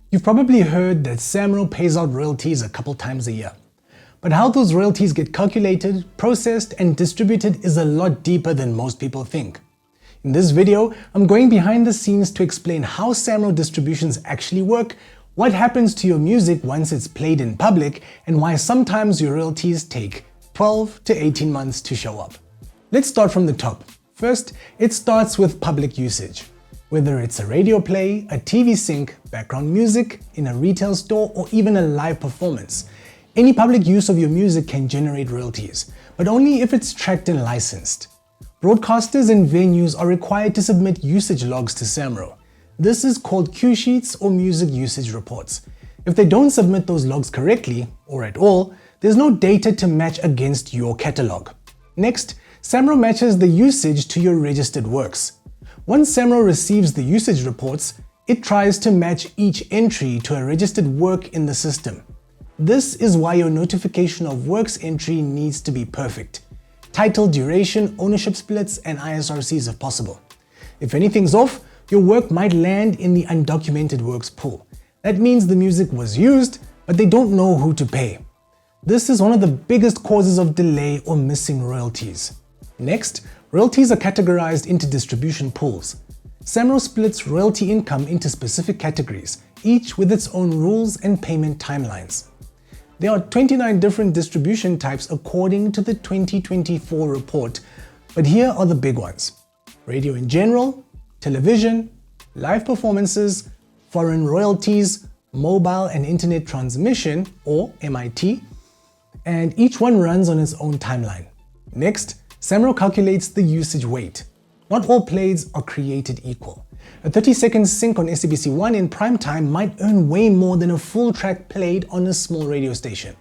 You've probably heard that SAMRO pays out royalties a couple times a year. But how those royalties get calculated, processed, and distributed is a lot deeper than most people think. In this video, I'm going behind the scenes to explain how SAMRO distributions actually work, what happens to your music once it's played in public, and why sometimes your royalties take 12 to 18 months to show up. Let's start from the top. First, it starts with public usage. Whether it's a radio play, a TV sync, background music, in a retail store, or even a live performance, any public use of your music can generate royalties, but only if it's tracked and licensed. Broadcasters and venues are required to submit usage logs to SAMRO. This is called cue sheets or music usage reports. If they don't submit those logs correctly, or at all, there's no data to match against your catalog. Next, SAMRO matches the usage to your registered works. Once SAMRO receives the usage reports, it tries to match each entry to a registered work in the system. This is why your notification of works entry needs to be perfect. Title, duration, ownership splits, and ISRCs if possible. If anything's off, your work might land in the undocumented works pool. That means the music was used, but they don't know who to pay. This is one of the biggest causes of delay or missing royalties. Next, royalties are categorized into distribution pools. SAMRO splits royalty income into specific categories, each with its own rules and payment timelines. There are 29 different distribution types according to the 2024 report, but here are the big ones: radio in general, television, live performances, foreign royalties, mobile and internet transmission or MIT, and each one runs on its own timeline. Next, SAMRO calculates the usage weight. Not all plays are created equal. A 30-second sync on SABC1 in prime time might earn way more than a full track played on a small radio station.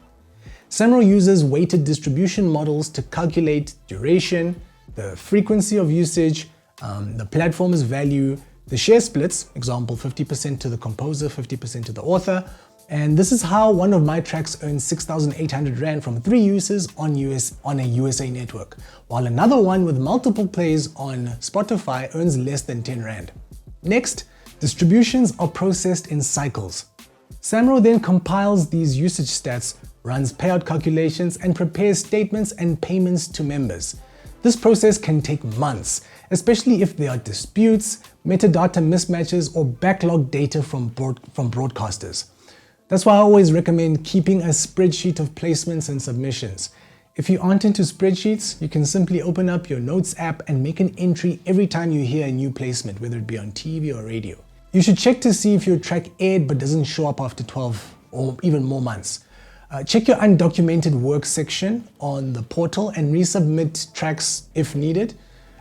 SAMRO uses weighted distribution models to calculate duration, the frequency of usage, the platform's value, the share splits, example 50% to the composer, 50% to the author, and this is how one of my tracks earns 6,800 Rand from 3 uses on a USA network, while another one with multiple plays on Spotify earns less than 10 Rand. Next, distributions are processed in cycles. SAMRO then compiles these usage stats, runs payout calculations, and prepares statements and payments to members. This process can take months, especially if there are disputes, metadata mismatches, or backlog data from broadcasters. That's why I always recommend keeping a spreadsheet of placements and submissions. If you aren't into spreadsheets, you can simply open up your Notes app and make an entry every time you hear a new placement, whether it be on TV or radio. You should check to see if your track aired but doesn't show up after 12 or even more months. Check your undocumented work section on the portal and resubmit tracks if needed.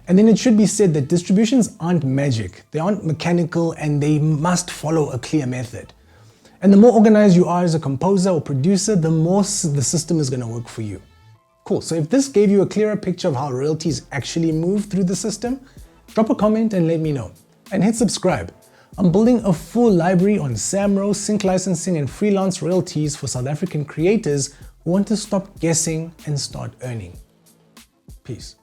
And then it should be said that distributions aren't magic, they aren't mechanical, and they must follow a clear method. And the more organized you are as a composer or producer, the more the system is going to work for you. Cool, so if this gave you a clearer picture of how royalties actually move through the system, drop a comment and let me know. And hit subscribe. I'm building a full library on SAMRO, sync licensing, and freelance royalties for South African creators who want to stop guessing and start earning. Peace.